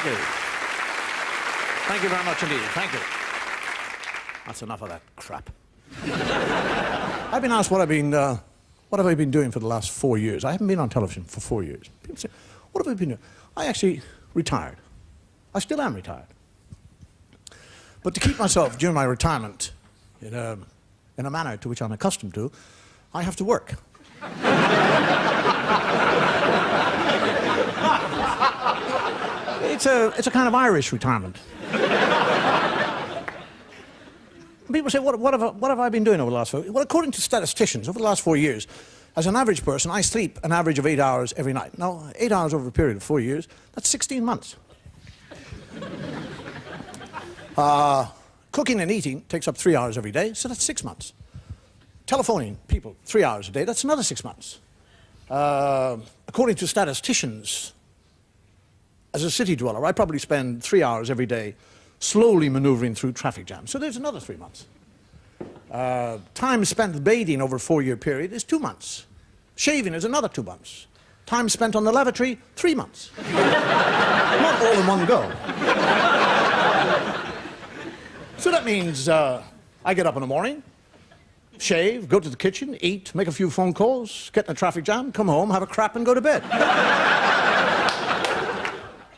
Thank you. Thank you very much indeed. Thank you. That's enough of that crap. I've been asked what have I been doing for the last 4 years? I haven't been on television for 4 years. People say, what have I been doing? I actually retired. I still am retired. But to keep myself during my retirement in a manner to which I'm accustomed to, I have to work. It's a kind of Irish retirement. People say, what have I been doing over the last 4 years? Well, according to statisticians, over the last 4 years, as an average person, I sleep an average of 8 hours every night. Now, 8 hours over a period of 4 years, that's 16 months. Cooking and eating takes up 3 hours every day, so that's 6 months. Telephoning people 3 hours a day, that's another 6 months. According to statisticians, as a city dweller, I probably spend 3 hours every day slowly maneuvering through traffic jams. So there's another 3 months. Time spent bathing over a 4-year period is 2 months. Shaving is another 2 months. Time spent on the lavatory, 3 months. Not all in one go. So that means I get up in the morning, shave, go to the kitchen, eat, make a few phone calls, get in a traffic jam, come home, have a crap and go to bed.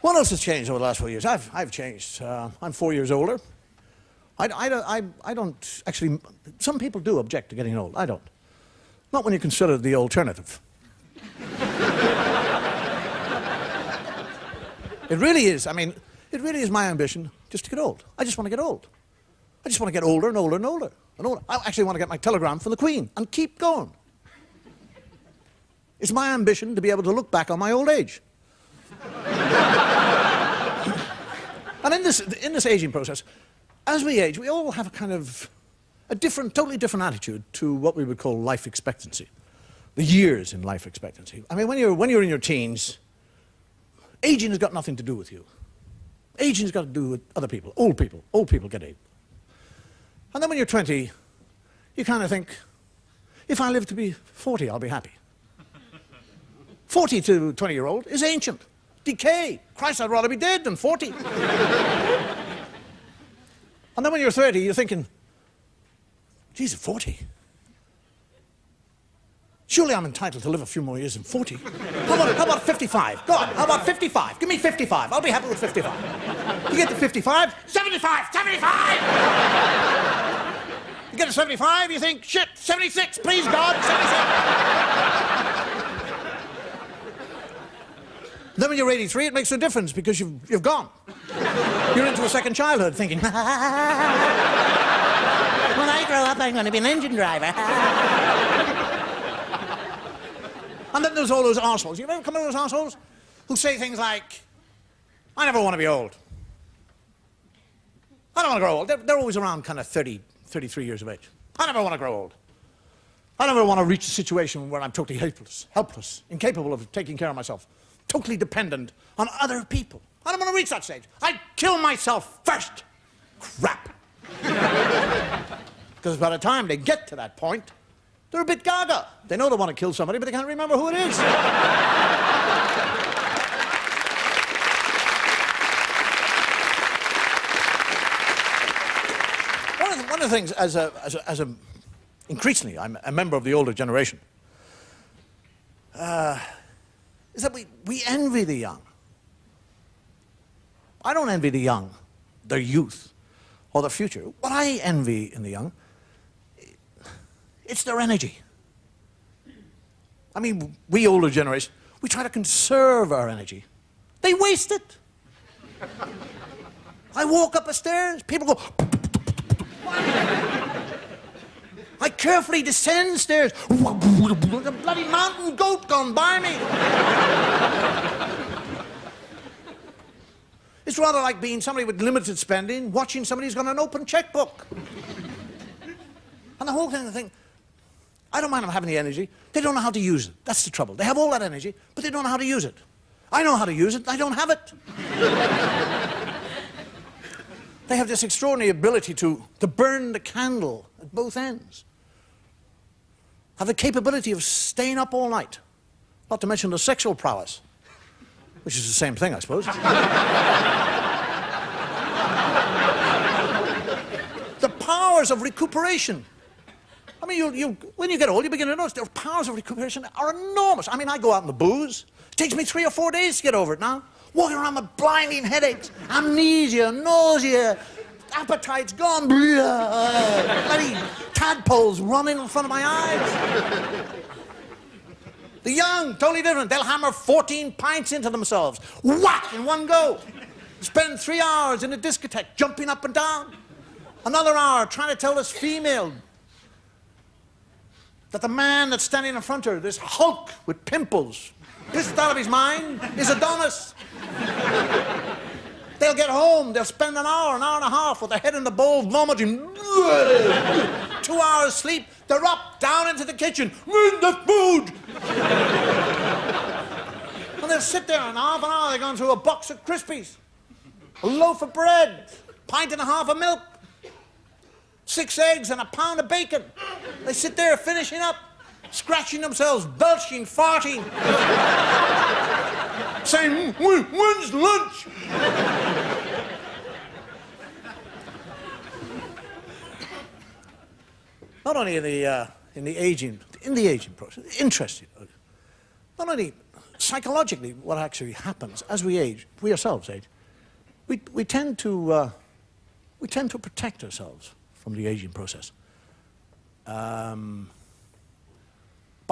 What else has changed over the last 4 years? I've changed. I'm 4 years older. I don't actually... Some people do object to getting old. I don't. Not when you consider the alternative. It really is. I mean, it really is my ambition just to get old. I just want to get old. I just want to get older and older and older and older. I actually want to get my telegram from the Queen and keep going. It's my ambition to be able to look back on my old age. And in this aging process, as we age, we all have a kind of a totally different attitude to what we would call life expectancy, the years in life expectancy. I mean, when you're in your teens, aging has got nothing to do with you. Aging has got to do with other people, old people. Old people get old. And then when you're 20, you kind of think, if I live to be 40, I'll be happy. 40 to a 20-year-old is ancient. Decay. Christ, I'd rather be dead than 40. And then when you're 30, you're thinking, geez, at 40? Surely I'm entitled to live a few more years than 40. How about 55? God, how about 55? Give me 55. I'll be happy with 55. You get to 55, 75, 75! You get to 75, you think, shit, 76, please God, 76! Then when you're 83, it makes no difference because you've gone. You're into a second childhood thinking, when I grow up, I'm going to be an engine driver. And then there's all those arseholes. You ever come to those arseholes who say things like, I never want to be old. I don't want to grow old. They're always around kind of 30, 33 years of age. I never want to grow old. I never want to reach a situation where I'm totally helpless, incapable of taking care of myself. Totally dependent on other people. I don't want to reach that stage. I'd kill myself first. Crap. Because by the time they get to that point, they're a bit gaga. They know they want to kill somebody, but they can't remember who it is. One of the things, increasingly, I'm a member of the older generation, is that we envy the young. I don't envy the young, their youth, or their future. What I envy in the young, it's their energy. I mean, we older generation, we try to conserve our energy. They waste it. I walk up the stairs, people go... I carefully descend stairs. Like a bloody mountain goat gone by me. It's rather like being somebody with limited spending, watching somebody who's got an open checkbook. And the whole thing, I think, I don't mind them having the energy. They don't know how to use it. That's the trouble. They have all that energy, but they don't know how to use it. I know how to use it. I don't have it. They have this extraordinary ability to burn the candle at both ends. Have the capability of staying up all night. Not to mention the sexual prowess, which is the same thing, I suppose. powers of recuperation. I mean, when you get old, you begin to notice the powers of recuperation are enormous. I mean, I go out in the booze. It takes me 3 or 4 days to get over it now. Walking around with blinding headaches, amnesia, nausea, appetite's gone, bloody tadpoles running in front of my eyes. The young, totally different. They'll hammer 14 pints into themselves. Whack, in one go. Spend 3 hours in a discotheque, jumping up and down. Another hour trying to tell this female that the man that's standing in front of her, this hulk with pimples, pissed out of his mind, is Adonis. They'll get home, they'll spend an hour and a half with their head in the bowl, vomiting. 2 hours sleep, they're up, down into the kitchen. Where's the food? And they'll sit there and half an hour, they're going through a box of Crispies, a loaf of bread, pint and a half of milk, 6 eggs and a pound of bacon. They sit there finishing up, scratching themselves, belching, farting, saying, when's lunch? Not only in the aging process, interesting, not only psychologically what actually happens as we age, we ourselves age, we tend to protect ourselves from the aging process by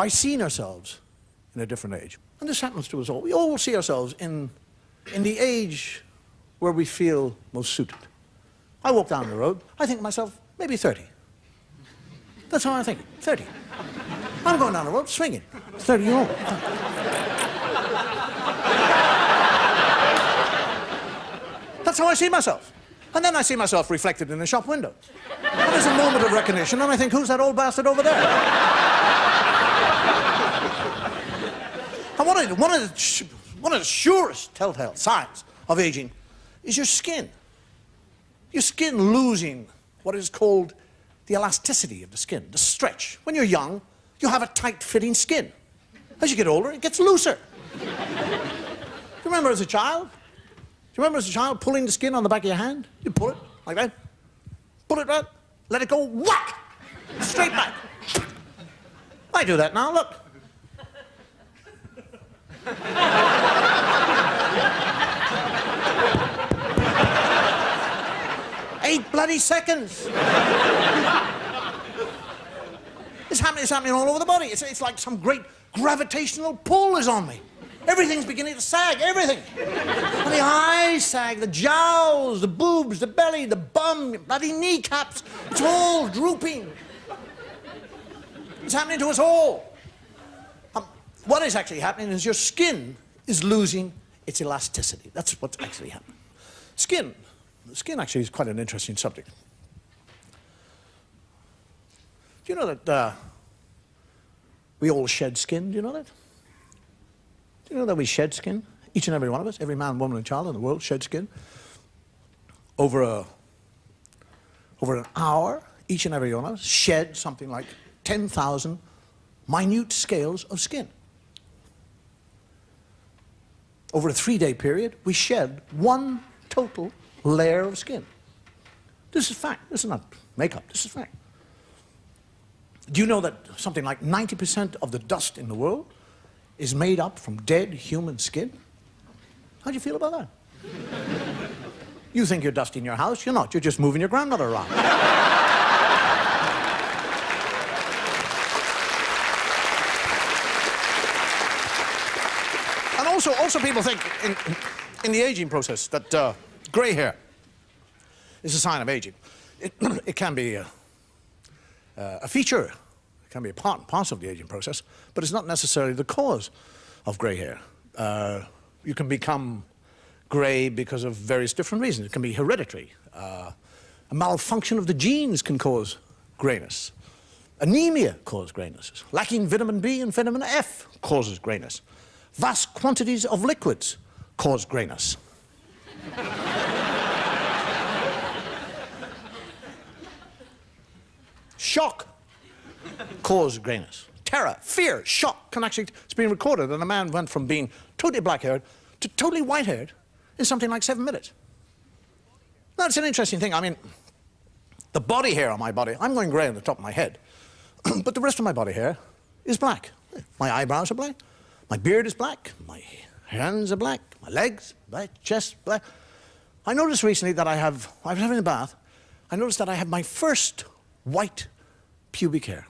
seeing ourselves in a different age. And this happens to us all. We all see ourselves in the age where we feel most suited. I walk down the road, I think to myself, maybe 30. That's how I think, 30. I'm going down the road swinging, 30 years old. That's how I see myself. And then I see myself reflected in the shop window. And there's a moment of recognition, and I think, who's that old bastard over there? And one of the surest telltale signs of aging is your skin. Your skin losing what is called the elasticity of the skin, the stretch. When you're young, you have a tight-fitting skin. As you get older, it gets looser. Do you remember as a child? Do you remember as a child pulling the skin on the back of your hand? You pull it like that. Pull it right, let it go, whack! Straight back. I do that now, look. 8 bloody seconds. It's happening all over the body. It's like some great gravitational pull is on me. Everything's beginning to sag, everything. And the eyes sag, the jowls, the boobs, the belly, the bum, bloody kneecaps. It's all drooping. It's happening to us all. What is actually happening is your skin is losing its elasticity. That's what's actually happening. Skin actually is quite an interesting subject. Do you know that we all shed skin? Do you know that? Do you know that we shed skin? Each and every one of us, every man, woman, and child in the world shed skin. Over an hour, each and every one of us shed something like 10,000 minute scales of skin. Over a 3-day period, we shed 1 total layer of skin. This is fact. This is not makeup. This is fact. Do you know that something like 90% of the dust in the world is made up from dead human skin? How do you feel about that? You think you're dusting your house. You're not. You're just moving your grandmother around. And also people think in the aging process that gray hair is a sign of aging. It can be a feature, it can be a part and parcel of the aging process, but it's not necessarily the cause of gray hair. You can become gray because of various different reasons. It can be hereditary. A malfunction of the genes can cause grayness. Anemia causes grayness. Lacking vitamin B and vitamin F causes grayness. Vast quantities of liquids cause grayness. Shock causes grayness. Terror, fear, shock can actually, it's been recorded that a man went from being totally black-haired to totally white-haired in something like 7 minutes. Now, it's an interesting thing. I mean, The body hair on my body, I'm going grey on the top of my head, but the rest of my body hair is black. My eyebrows are black, my beard is black, my hands are black, my legs, black, chest, black. I noticed recently that I was having a bath, I noticed that I have my first white pubic hair.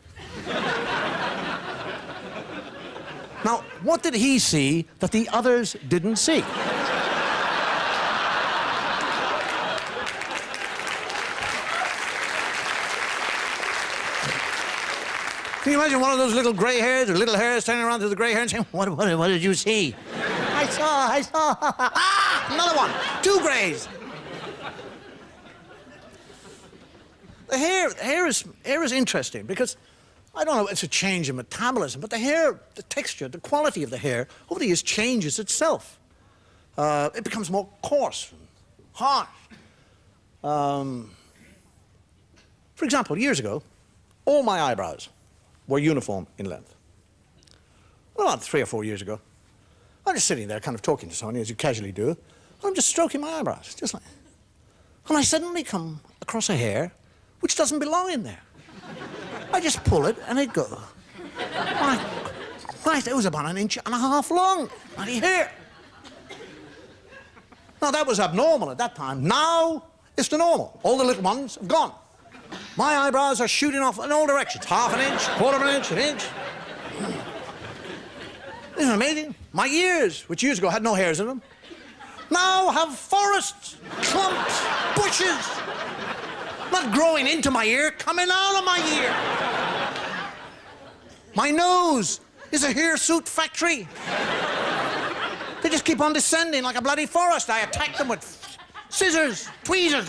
Now, what did he see that the others didn't see? Can you imagine one of those little grey hairs or little hairs turning around to the grey hair and saying, what did you see? I saw. Ah, another one. 2 greys. The hair is interesting because, I don't know, it's a change in metabolism, but the hair, the texture, the quality of the hair over the years changes itself. It becomes more coarse, and harsh. For example, years ago, all my eyebrows were uniform in length. Well, about 3 or 4 years ago, I'm just sitting there kind of talking to somebody, as you casually do. I'm just stroking my eyebrows, just like... And I suddenly come across a hair which doesn't belong in there. I just pull it and it goes. Christ, it was about 1.5 inches long, bloody hair. Now, that was abnormal at that time. Now, it's the normal. All the little ones have gone. My eyebrows are shooting off in all directions. 1/2 inch, 1/4 inch, 1 inch. Isn't it amazing? My ears, which years ago had no hairs in them, now have forests, clumps, bushes. Not growing into my ear, coming out of my ear. My nose is a hirsute factory. They just keep on descending like a bloody forest. I attack them with scissors, tweezers.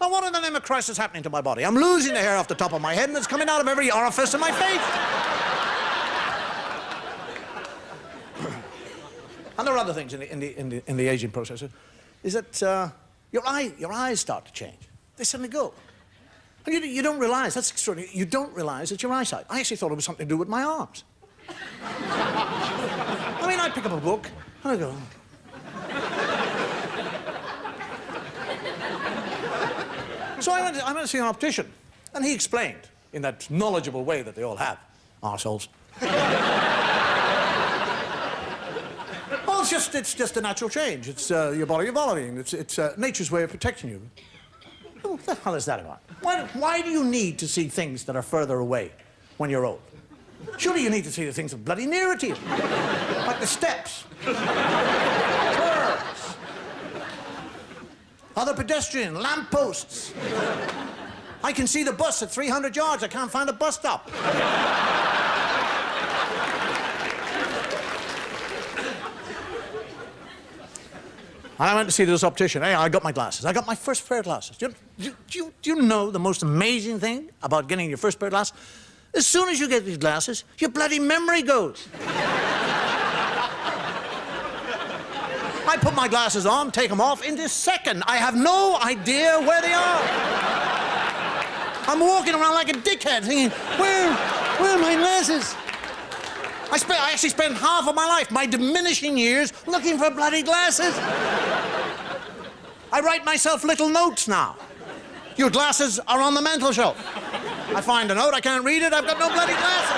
Now, what in the name of Christ is happening to my body? I'm losing the hair off the top of my head, and it's coming out of every orifice in my face. And there are other things in the aging process. Is that your eyes start to change. They suddenly go. And you don't realize, that's extraordinary, you don't realize it's your eyesight. I actually thought it was something to do with my arms. I mean, I pick up a book, and I go... So I went to see an optician, and he explained, in that knowledgeable way that they all have, arseholes. Oh, it's just a natural change. It's your body evolving. It's nature's way of protecting you. What the hell is that about? Why do you need to see things that are further away when you're old? Surely you need to see the things that are bloody nearer to you, like the steps, curves, other pedestrian, lampposts. I can see the bus at 300 yards. I can't find a bus stop. I went to see this optician. Hey, I got my glasses. I got my first pair of glasses. Do you know the most amazing thing about getting your first pair of glasses? As soon as you get these glasses, your bloody memory goes. I put my glasses on, take them off in this second. I have no idea where they are. I'm walking around like a dickhead thinking, where are my glasses? I actually spent half of my life, my diminishing years, looking for bloody glasses. I write myself little notes now. Your glasses are on the mantel shelf. I find a note, I can't read it, I've got no bloody glasses.